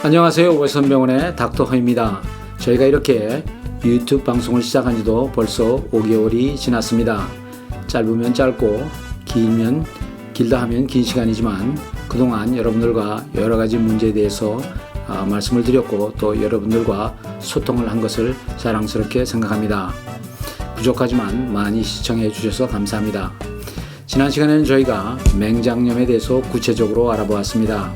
안녕하세요. 월선병원의 닥터허입니다. 저희가 이렇게 유튜브 방송을 시작한 지도 벌써 5개월이 지났습니다. 짧으면 짧고 길다 하면 긴 시간이지만 그동안 여러분들과 여러 가지 문제에 대해서 말씀을 드렸고 또 여러분들과 소통을 한 것을 자랑스럽게 생각합니다. 부족하지만 많이 시청해 주셔서 감사합니다. 지난 시간에는 저희가 맹장염에 대해서 구체적으로 알아보았습니다.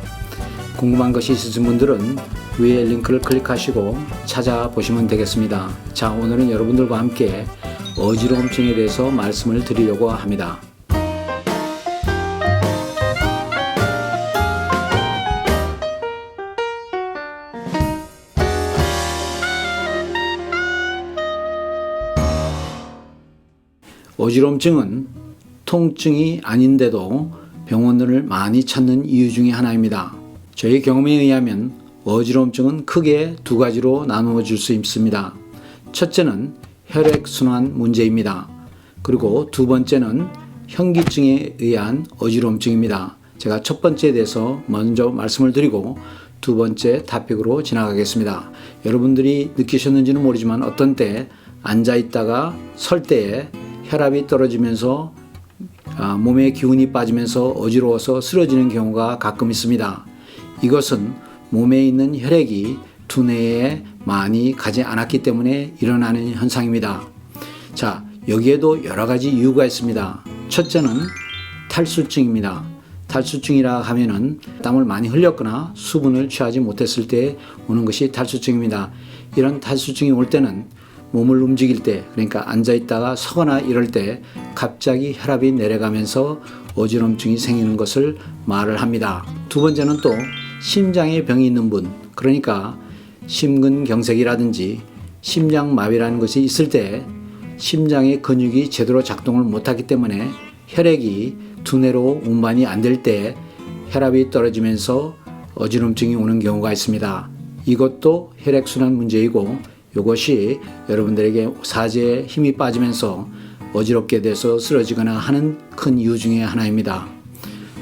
궁금한 것이 있으신 분들은 위에 링크를 클릭하시고 찾아보시면 되겠습니다. 자, 오늘은 여러분들과 함께 어지러움증에 대해서 말씀을 드리려고 합니다. 어지러움증은 통증이 아닌데도 병원을 많이 찾는 이유 중에 하나입니다. 저희 경험에 의하면 어지러움증은 크게 두 가지로 나누어질 수 있습니다. 첫째는 혈액순환 문제입니다. 그리고 두 번째는 현기증에 의한 어지러움증입니다. 제가 첫 번째에 대해서 먼저 말씀을 드리고 두 번째 토픽으로 지나가겠습니다. 여러분들이 느끼셨는지는 모르지만 어떤 때 앉아 있다가 설 때에 혈압이 떨어지면서 몸의 기운이 빠지면서 어지러워서 쓰러지는 경우가 가끔 있습니다. 이것은 몸에 있는 혈액이 두뇌에 많이 가지 않았기 때문에 일어나는 현상입니다. 자, 여기에도 여러 가지 이유가 있습니다. 첫째는 탈수증입니다. 탈수증이라 하면은 땀을 많이 흘렸거나 수분을 취하지 못했을 때 오는 것이 탈수증입니다. 이런 탈수증이 올 때는 몸을 움직일 때, 그러니까 앉아 있다가 서거나 이럴 때 갑자기 혈압이 내려가면서 어지러움증이 생기는 것을 말을 합니다. 두 번째는 또 심장에 병이 있는 분, 그러니까 심근경색이라든지 심장마비라는 것이 있을 때 심장의 근육이 제대로 작동을 못하기 때문에 혈액이 두뇌로 운반이 안 될 때 혈압이 떨어지면서 어지러움증이 오는 경우가 있습니다. 이것도 혈액순환 문제이고 이것이 여러분들에게 사지에 힘이 빠지면서 어지럽게 돼서 쓰러지거나 하는 큰 이유 중에 하나입니다.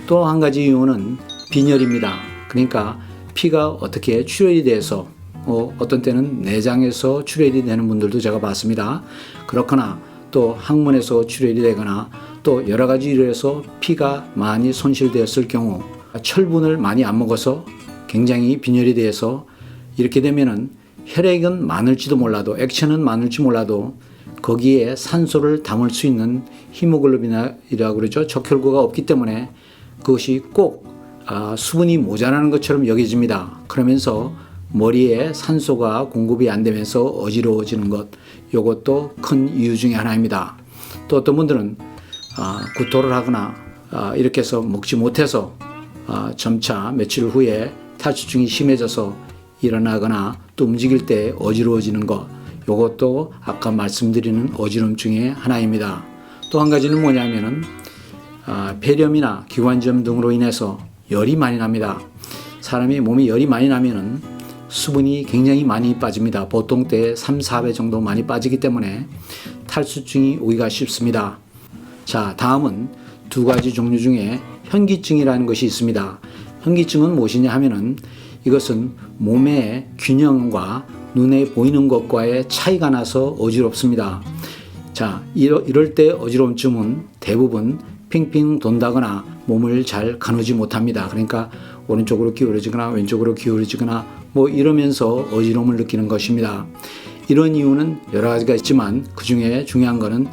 또 한 가지 이유는 빈혈입니다. 그러니까 피가 어떻게 출혈이 돼서 어떤 때는 내장에서 출혈이 되는 분들도 제가 봤습니다. 그렇거나 또 항문에서 출혈이 되거나 또 여러 가지 이유로 해서 피가 많이 손실되었을 경우 철분을 많이 안 먹어서 굉장히 빈혈이 돼서 이렇게 되면은 혈액은 많을지도 몰라도 액체는 많을지 몰라도 거기에 산소를 담을 수 있는 히모글로빈이라고 그러죠. 적혈구가 없기 때문에 그것이 꼭 수분이 모자라는 것처럼 여겨집니다. 그러면서 머리에 산소가 공급이 안 되면서 어지러워지는 것, 이것도 큰 이유 중에 하나입니다. 또 어떤 분들은 구토를 하거나 이렇게 해서 먹지 못해서 점차 며칠 후에 탈수증이 심해져서 일어나거나 또 움직일 때 어지러워지는 것, 이것도 아까 말씀드리는 어지러움증의 하나입니다. 또 한 가지는 뭐냐면은 폐렴이나 기관지염 등으로 인해서 열이 많이 납니다. 사람이 몸에 열이 많이 나면은 수분이 굉장히 많이 빠집니다. 보통 때 3, 4배 정도 많이 빠지기 때문에 탈수증이 오기가 쉽습니다. 자, 다음은 두 가지 종류 중에 현기증이라는 것이 있습니다. 현기증은 무엇이냐 하면은 이것은 몸의 균형과 눈에 보이는 것과의 차이가 나서 어지럽습니다. 자, 이럴 때 어지러움증은 대부분 핑핑 돈다거나 몸을 잘 가누지 못합니다. 그러니까 오른쪽으로 기울어지거나 왼쪽으로 기울어지거나 이러면서 어지러움을 느끼는 것입니다. 이런 이유는 여러 가지가 있지만 그 중에 중요한 것은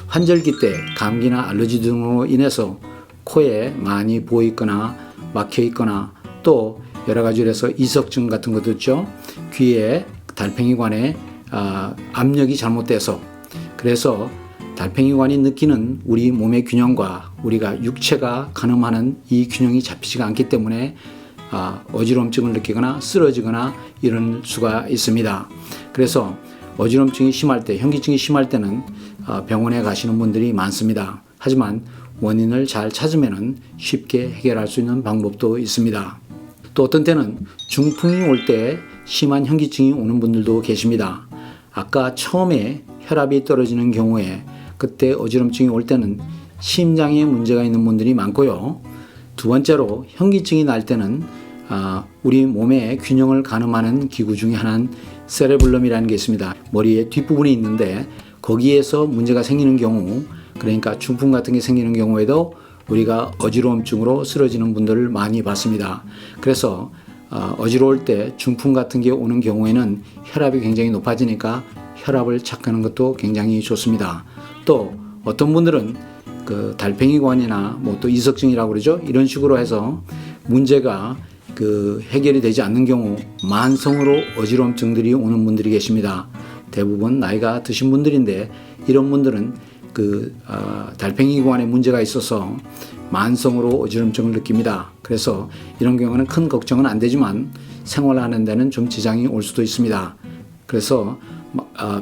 환절기 때 감기나 알러지 등으로 인해서 코에 많이 부어 있거나 막혀 있거나 또 여러 가지로 해서 이석증 같은 것도 있죠. 귀에 달팽이관에 압력이 잘못돼서 그래서 달팽이관이 느끼는 우리 몸의 균형과 우리가 육체가 가늠하는 이 균형이 잡히지가 않기 때문에 어지러움증을 느끼거나 쓰러지거나 이런 수가 있습니다. 그래서 어지러움증이 심할 때, 현기증이 심할 때는 병원에 가시는 분들이 많습니다. 하지만 원인을 잘 찾으면 쉽게 해결할 수 있는 방법도 있습니다. 또 어떤 때는 중풍이 올 때 심한 현기증이 오는 분들도 계십니다. 아까 처음에 혈압이 떨어지는 경우에 그때 어지럼증이 올 때는 심장에 문제가 있는 분들이 많고요. 두 번째로 현기증이 날 때는 우리 몸의 균형을 가늠하는 기구 중에 하나는 세레블럼이라는 게 있습니다. 머리의 뒷부분이 있는데 거기에서 문제가 생기는 경우, 그러니까 중풍 같은 게 생기는 경우에도 우리가 어지러움증으로 쓰러지는 분들을 많이 봤습니다. 그래서 어지러울 때 중풍 같은 게 오는 경우에는 혈압이 굉장히 높아지니까 혈압을 체크하는 것도 굉장히 좋습니다. 또 어떤 분들은 그 달팽이관이나 뭐 또 이석증이라고 그러죠. 이런 식으로 해서 문제가 그 해결이 되지 않는 경우 만성으로 어지러움증들이 오는 분들이 계십니다. 대부분 나이가 드신 분들인데 이런 분들은 그 달팽이관에 문제가 있어서 만성으로 어지럼증을 느낍니다. 그래서 이런 경우는 큰 걱정은 안 되지만 생활하는 데는 좀 지장이 올 수도 있습니다. 그래서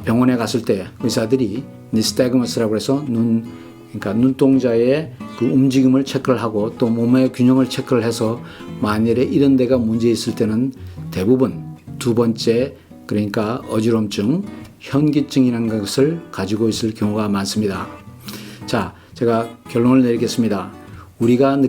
병원에 갔을 때 의사들이 니스타그머스라고 해서 그러니까 눈동자의 그 움직임을 체크를 하고 또 몸의 균형을 체크를 해서 만일에 이런 데가 문제 있을 때는 대부분 두 번째, 그러니까 어지럼증, 현기증이라는 것을 가지고 있을 경우가 많습니다. 자, 제가 결론을 내리겠습니다. 우리가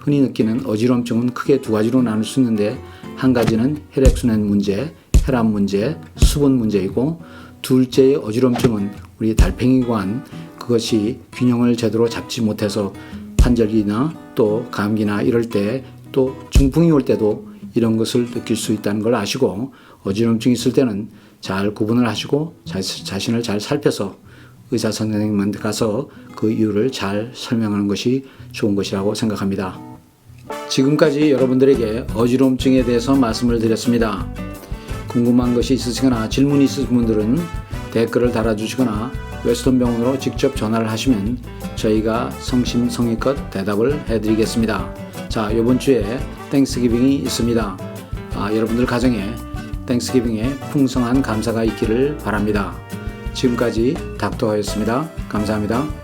흔히 느끼는 어지럼증은 크게 두 가지로 나눌 수 있는데, 한 가지는 혈액순환 문제, 혈압 문제, 수분 문제이고, 둘째의 어지럼증은 우리 달팽이관, 그것이 균형을 제대로 잡지 못해서 환절기나 또 감기나 이럴 때, 또 중풍이 올 때도 이런 것을 느낄 수 있다는 걸 아시고, 어지럼증이 있을 때는 잘 구분을 하시고 자신을 잘 살펴서 의사 선생님한테 가서 그 이유를 잘 설명하는 것이 좋은 것이라고 생각합니다. 지금까지 여러분들에게 어지럼증에 대해서 말씀을 드렸습니다. 궁금한 것이 있으시거나 질문이 있으신 분들은 댓글을 달아주시거나 웨스턴병원으로 직접 전화를 하시면 저희가 성심성의껏 대답을 해드리겠습니다. 자, 이번 주에 땡스기빙이 있습니다. 여러분들 가정에 땡스기빙에 풍성한 감사가 있기를 바랍니다. 지금까지 닥터였습니다. 감사합니다.